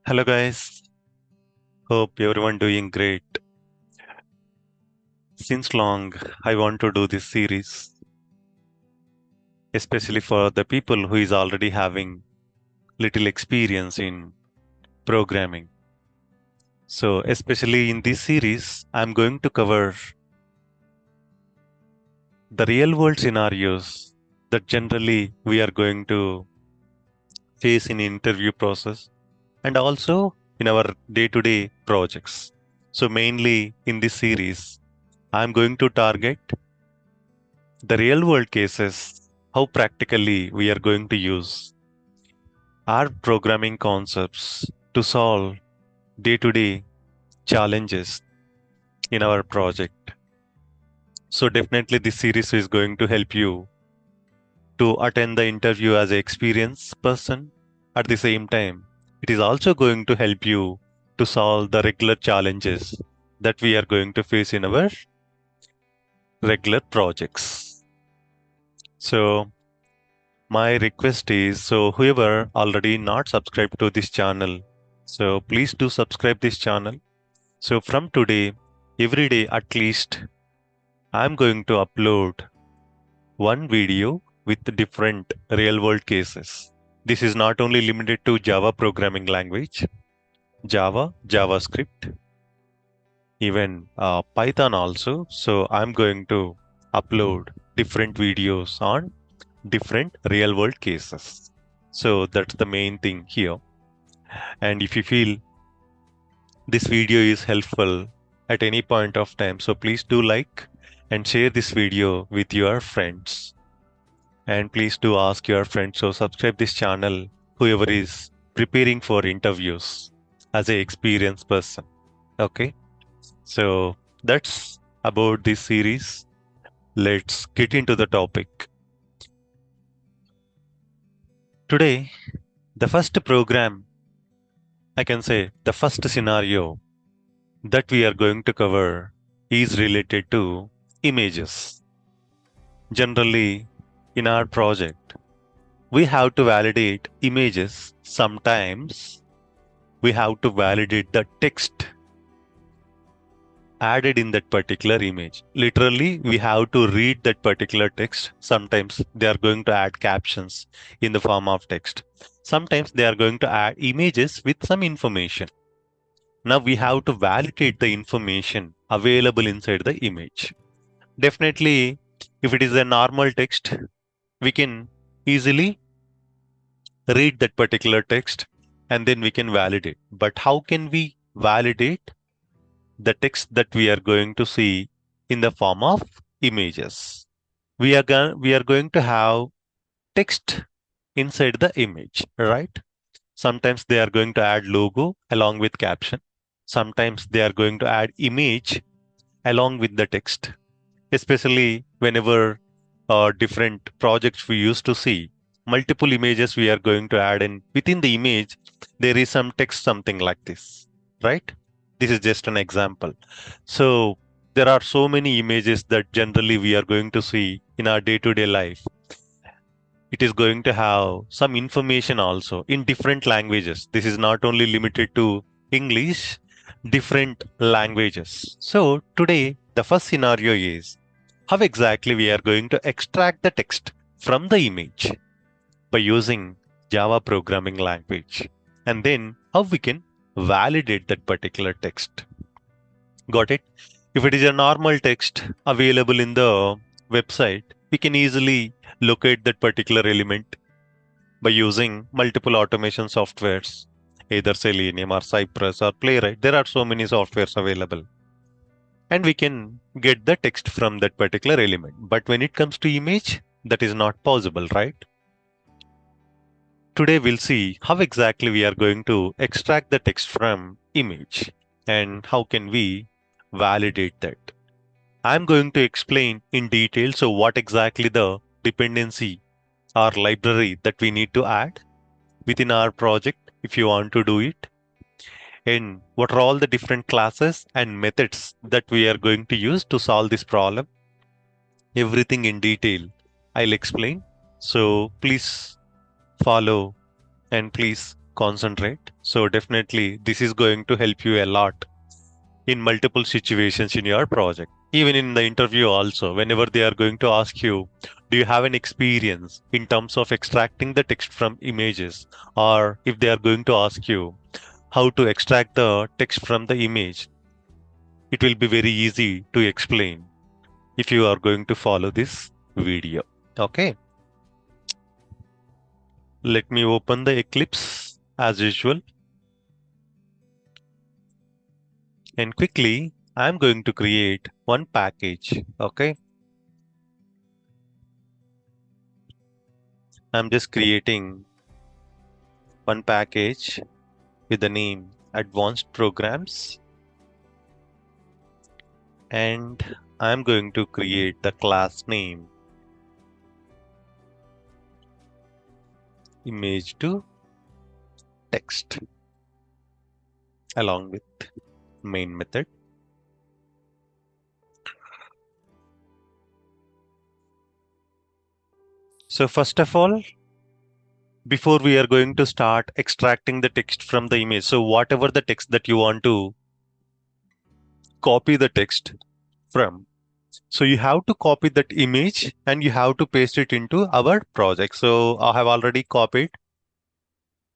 Hello guys, hope everyone doing great. Since long I want to do this series, especially for the people who is already having little experience in programming. So especially in this series, I'm going to cover the real world scenarios that generally we are going to face in interview process and also in our day-to-day projects. So mainly in this series, I'm going to target the real world cases, how practically we are going to use our programming concepts to solve day to day challenges in our project. So, definitely, this series is going to help you to attend the interview as an experienced person. At the same time, it is also going to help you to solve the regular challenges that we are going to face in our regular projects. So, my request is so whoever already not subscribed to this channel, so please do subscribe this channel. So from today, every day at least, I'm going to upload one video with different real world cases. This is not only limited to Java programming language, Java, JavaScript, even Python also. So I'm going to upload different videos on different real world cases. So that's the main thing here. And if you feel this video is helpful at any point of time, so please do like and share this video with your friends. And please do ask your friends to subscribe this channel, whoever is preparing for interviews as a experienced person. Okay, so that's about this series. Let's get into the topic. Today, the first program, I can say the first scenario that we are going to cover is related to images. Generally, in our project, we have to validate images. Sometimes we have to validate the text added in that particular image. Literally, we have to read that particular text. Sometimes they are going to add captions in the form of text. Sometimes they are going to add images with some information. Now we have to validate the information available inside the image. Definitely, if it is a normal text, we can easily read that particular text and then we can validate. But how can we validate the text that we are going to see in the form of images? We are going to have text inside the image, right? Sometimes they are going to add logo along with caption. Sometimes they are going to add image along with the text, especially whenever different projects we used to see multiple images we are going to add, and within the image there is some text, something like this, right? This is just an example. So there are so many images that generally we are going to see in our day-to-day life. It is going to have some information also in different languages. This is not only limited to English, different languages. So today, the first scenario is how exactly we are going to extract the text from the image by using Java programming language, and then how we can validate that particular text. Got it? If it is a normal text available in the website, we can easily locate that particular element by using multiple automation softwares, either Selenium or Cypress or Playwright. There are so many softwares available. And we can get the text from that particular element. But when it comes to image, that is not possible, right? Today we'll see how exactly we are going to extract the text from image and how can we validate that. I'm going to explain in detail so what exactly the dependency or library that we need to add within our project if you want to do it, and what are all the different classes and methods that we are going to use to solve this problem. Everything in detail I'll explain. So please follow and please concentrate. So definitely this is going to help you a lot in multiple situations in your project. Even in the interview also, whenever they are going to ask you, do you have an experience in terms of extracting the text from images? Or if they are going to ask you how to extract the text from the image, it will be very easy to explain if you are going to follow this video. Okay, let me open the Eclipse as usual. And quickly, I'm going to create one package. Okay, I'm just creating one package with the name Advanced Programs. And I'm going to create the class name image to text along with main method. So first of all, before we are going to start extracting the text from the image, so whatever the text that you want to copy the text from, so you have to copy that image and you have to paste it into our project. So I have already copied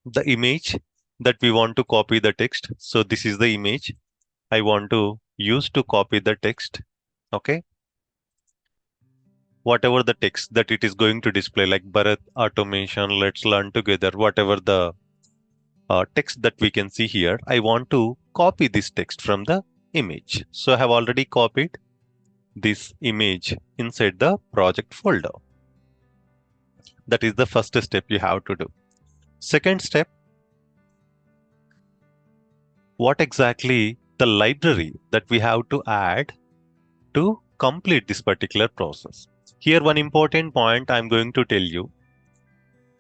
the image that we want to copy the text. So this is the image I want to use to copy the text. Okay, whatever the text that it is going to display, like Bharat automation, let's learn together, whatever the text that we can see here, I want to copy this text from the image. So I have already copied this image inside the project folder. That is the first step you have to do. Second step, what exactly the library that we have to add to complete this particular process. Here, one important point I'm going to tell you.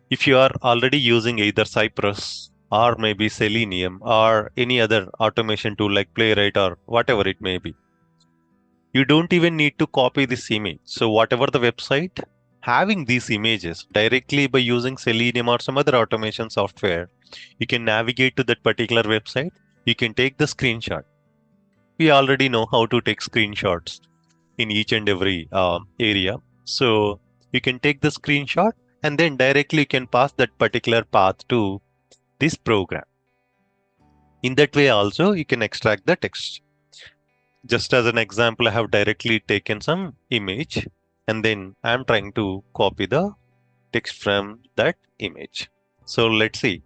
If you are already using either Cypress or maybe Selenium or any other automation tool like Playwright or whatever it may be, you don't even need to copy this image. So whatever the website having these images directly by using Selenium or some other automation software, you can navigate to that particular website. You can take the screenshot. We already know how to take screenshots in each and every area. So you can take the screenshot and then directly you can pass that particular path to this program. In that way also you can extract the text. Just as an example, I have directly taken some image and then I'm trying to copy the text from that image. So let's see.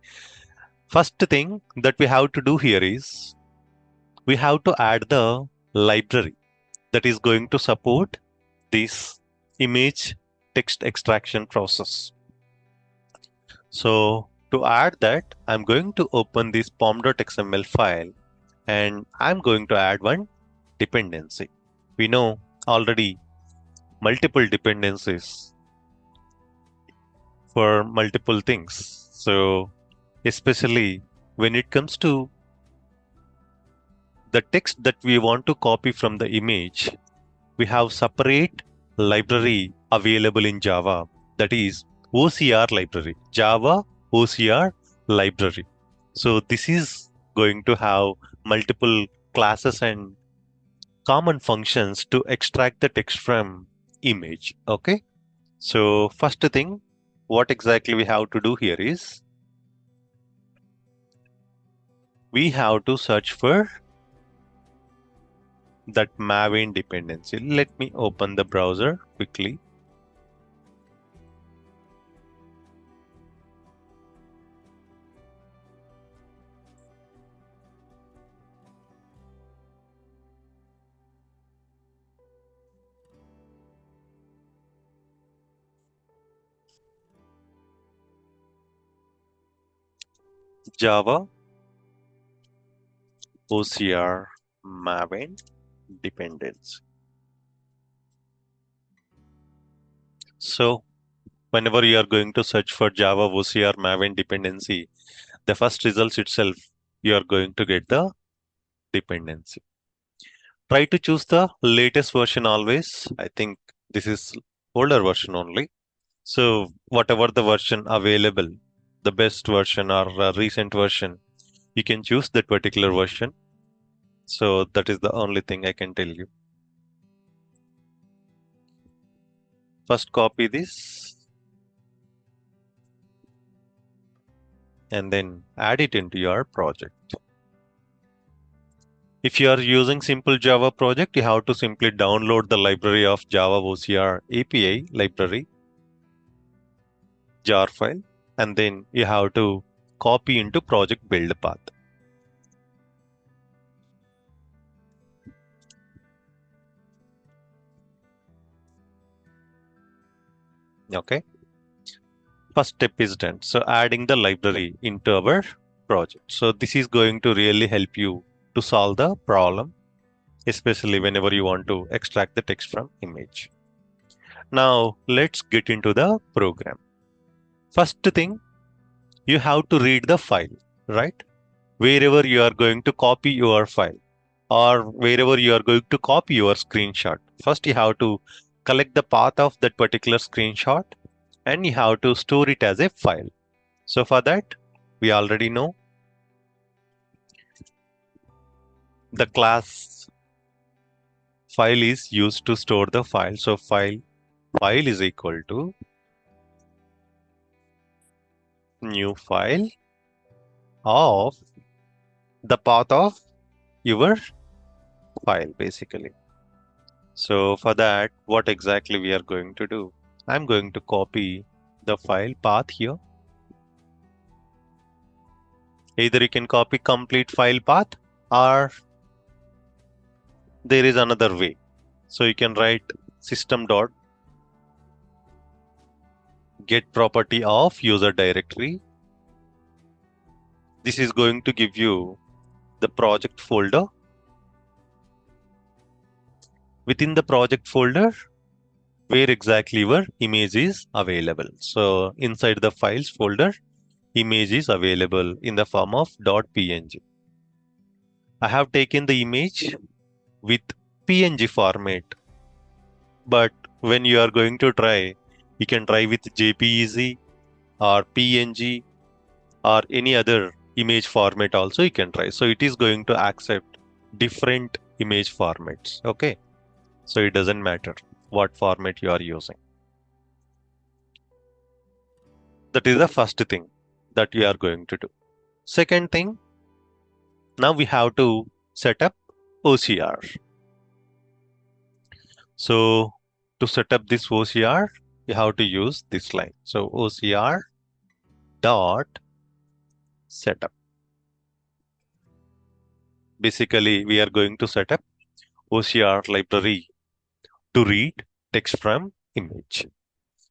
First thing that we have to do here is we have to add the library that is going to support this image text extraction process. So to add that, I'm going to open this pom.xml file and I'm going to add one dependency. We know already multiple dependencies for multiple things. So especially when it comes to the text that we want to copy from the image, we have separate library available in Java, that is OCR library, Java OCR library. So this is going to have multiple classes and common functions to extract the text from image. Okay, so first thing, what exactly we have to do here is we have to search for that Maven dependency. Let me open the browser quickly. Java OCR Maven dependency. So whenever you are going to search for Java OCR Maven dependency, the first results itself, you are going to get the dependency. Try to choose the latest version always. I think this is older version only. So whatever the version available, the best version or a recent version, you can choose that particular version. So that is the only thing I can tell you. First copy this and then add it into your project. If you are using simple Java project, you have to simply download the library of Java OCR API library, jar file, and then you have to copy into project build path. Okay. First step is done. So adding the library into our project. So this is going to really help you to solve the problem, especially whenever you want to extract the text from image. Now let's get into the program. First thing, you have to read the file, right? Wherever you are going to copy your file or wherever you are going to copy your screenshot. First, you have to collect the path of that particular screenshot and you have to store it as a file. So for that, we already know the class file is used to store the file. So file is equal to new file of the path of your file basically. So for that, what exactly we are going to do? I'm going to copy the file path here. Either you can copy complete file path or there is another way. So you can write system dot get property of user directory. This is going to give you the project folder. Within the project folder, where exactly your image is available. So inside the files folder, image is available in the form of .png. I have taken the image with PNG format, but when you are going to try, you can try with JPEG or PNG or any other image format also you can try. So it is going to accept different image formats. Okay. So it doesn't matter what format you are using. That is the first thing that we are going to do. Second thing, now we have to set up OCR. So to set up this OCR, you have to use this line. So OCR dot setup. Basically, we are going to set up OCR library to read text from image.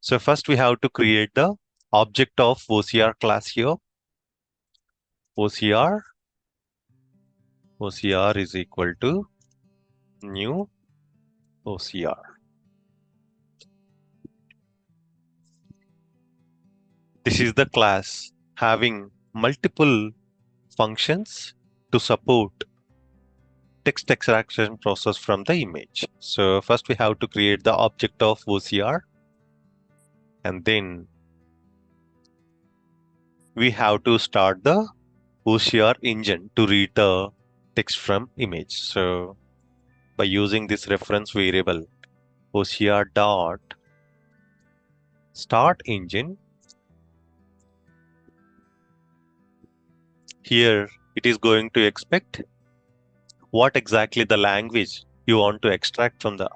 So first we have to create the object of OCR class here. OCR is equal to new OCR. This is the class having multiple functions to support text extraction process from the image. So first we have to create the object of OCR and then we have to start the OCR engine to read the text from image. So by using this reference variable OCR dot start engine, here it is going to expect what exactly the language you want to extract from the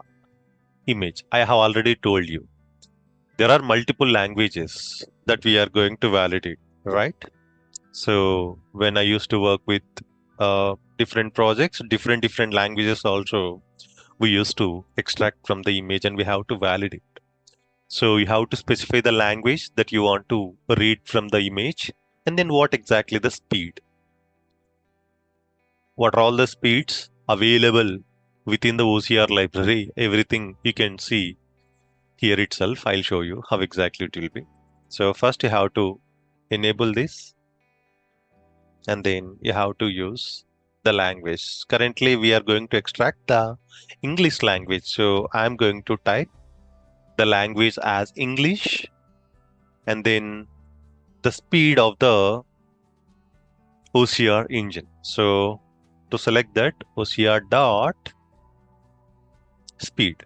image. I have already told you there are multiple languages that we are going to validate, right? So when I used to work with different projects, different languages also we used to extract from the image and we have to validate. So you have to specify the language that you want to read from the image and then what exactly the speed. What are all the speeds available within the OCR library? Everything you can see here itself. I'll show you how exactly it will be. So first you have to enable this and then you have to use the language. Currently we are going to extract the English language. So I'm going to type the language as English and then the speed of the OCR engine. So to select that, OCR dot speed,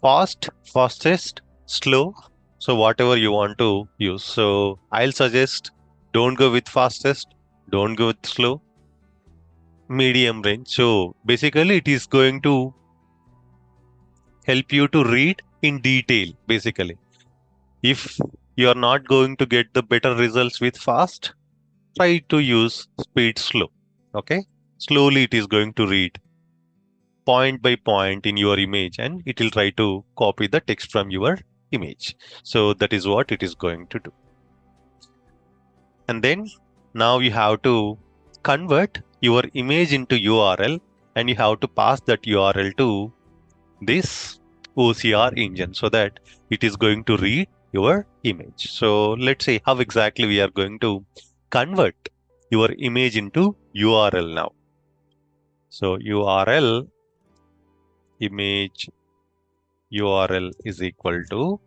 fast, fastest, slow. So whatever you want to use. So I'll suggest don't go with fastest, don't go with slow, medium range. So basically it is going to help you to read in detail. Basically, if you are not going to get the better results with fast, try to use speed slow. Okay, slowly it is going to read point by point in your image, and it will try to copy the text from your image. So that is what it is going to do. And then now you have to convert your image into URL, and you have to pass that URL to this OCR engine so that it is going to read your image. So let's say how exactly we are going to convert your image into URL now. So URL image URL is equal to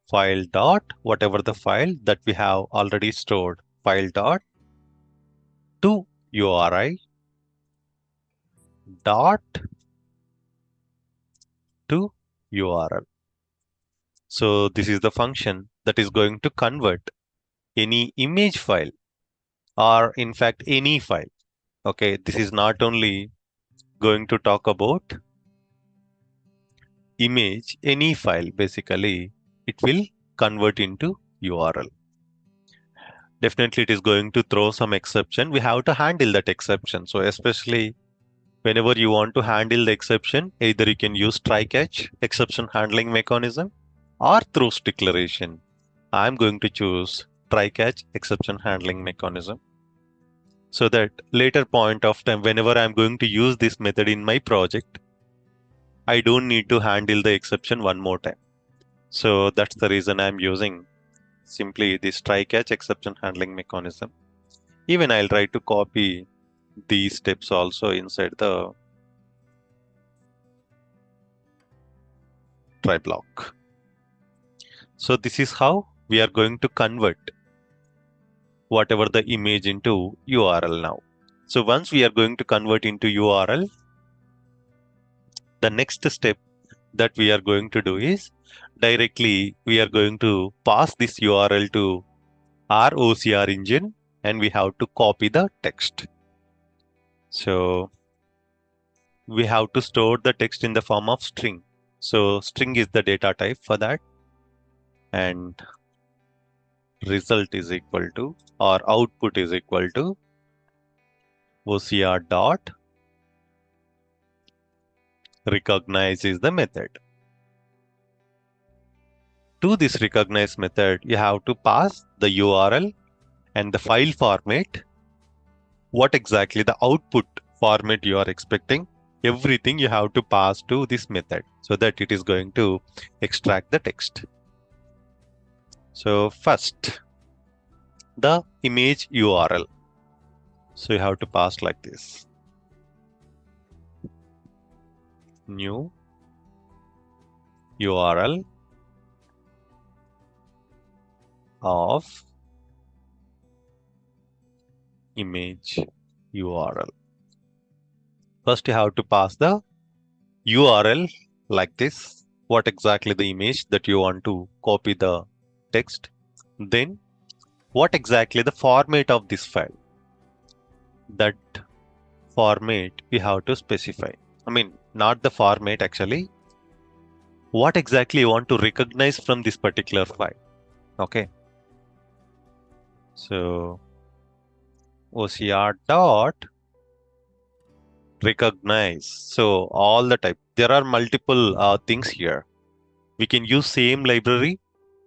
file dot whatever the file that we have already stored, file dot to URI dot to URL. So this is the function that is going to convert any image file, or in fact any file. Okay, this is not only going to talk about image, any file basically it will convert into URL. Definitely it is going to throw some exception. We have to handle that exception. So especially whenever you want to handle the exception, either you can use try catch exception handling mechanism or throws declaration. I'm going to choose try catch exception handling mechanism, so that later point of time whenever I'm going to use this method in my project, I don't need to handle the exception one more time. So that's the reason I'm using simply this try catch exception handling mechanism. Even I'll try to copy these steps also inside the try block. So this is how we are going to convert whatever the image into URL now. So once we are going to convert into URL, the next step that we are going to do is directly we are going to pass this URL to our OCR engine, and we have to copy the text. So we have to store the text in the form of string. So string is the data type for that, and result is equal to, or output is equal to, OCR dot recognize is the method. To this recognize method, you have to pass the URL and the file format, what exactly the output format you are expecting. Everything you have to pass to this method so that it is going to extract the text. So first, the image URL. So you have to pass like this. New URL of image URL. First you have to pass the URL like this, what exactly the image that you want to copy the text. Then what exactly the format of this file. That format we have to specify. I mean, not the format actually. What exactly you want to recognize from this particular file. Okay. So OCR dot recognize. So all the type. There are multiple things here. We can use same library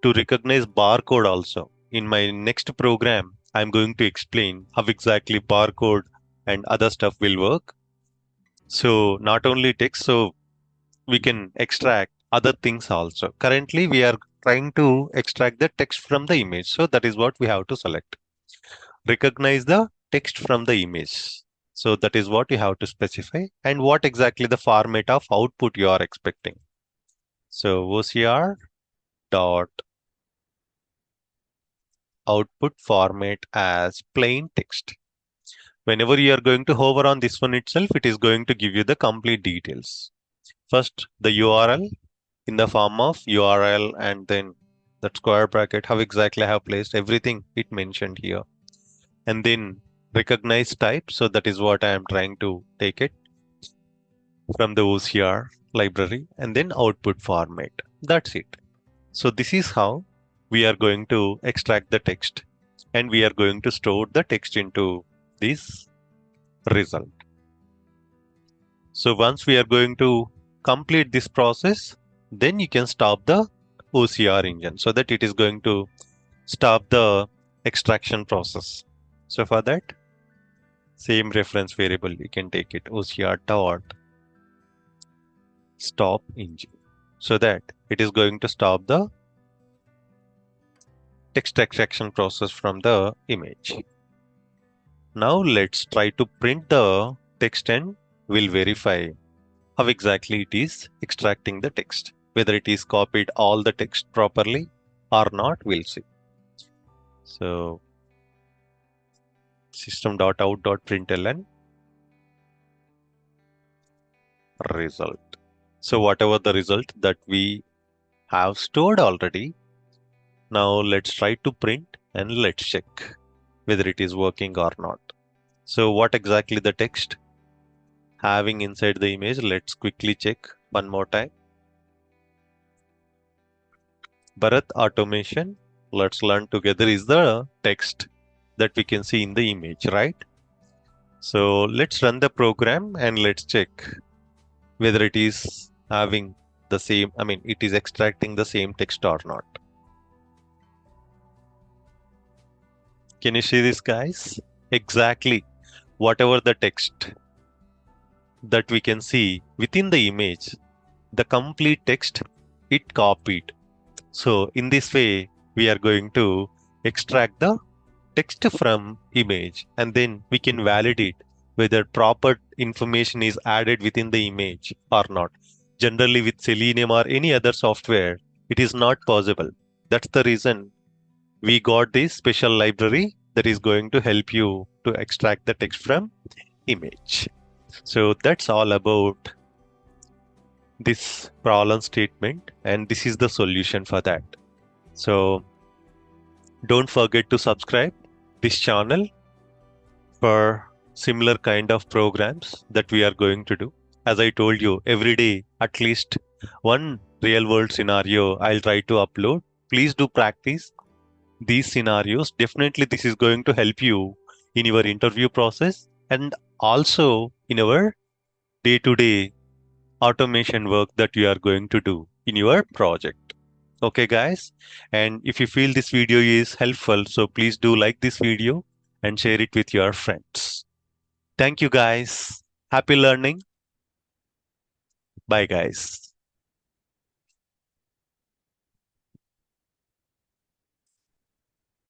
to recognize barcode also. In my next program, I'm going to explain how exactly barcode and other stuff will work. So not only text, so we can extract other things also. Currently, we are trying to extract the text from the image. So that is what we have to select. Recognize the text from the image. So that is what you have to specify, and what exactly the format of output you are expecting. So OCR dot output format as plain text. Whenever you are going to hover on this one itself, it is going to give you the complete details. First, the URL in the form of URL and then that square bracket, how exactly I have placed everything it mentioned here. And then recognize type. So that is what I am trying to take it from the OCR library and then output format. That's it. So this is how we are going to extract the text and we are going to store the text into this result. So once we are going to complete this process, then you can stop the OCR engine so that it is going to stop the extraction process. So for that, same reference variable, you can take it OCR dot stop engine so that it is going to stop the text extraction process from the image. Now let's try to print the text and we'll verify how exactly it is extracting the text. Whether it is copied all the text properly or not, we'll see. So system.out.println result. So whatever the result that we have stored already, now let's try to print and let's check whether it is working or not. So what exactly the text having inside the image, let's quickly check one more time. Bharat automation, let's learn together is the text that we can see in the image, right? So let's run the program and let's check whether it is having the same, it is extracting the same text or not. Can you see this, guys? Exactly whatever the text that we can see within the image, the complete text it copied. So in this way, we are going to extract the text from image and then we can validate whether proper information is added within the image or not. Generally with Selenium or any other software, it is not possible. That's the reason we got this special library that is going to help you to extract the text from image. So that's all about this problem statement and this is the solution for that. So don't forget to subscribe this channel for similar kind of programs that we are going to do. As I told you, every day at least one real world scenario I'll try to upload. Please do practice these scenarios. Definitely this is going to help you in your interview process and also in our day-to-day automation work that you are going to do in your project. Okay, guys. And if you feel this video is helpful, so please do like this video and share it with your friends. Thank you, guys. Happy learning. Bye, guys.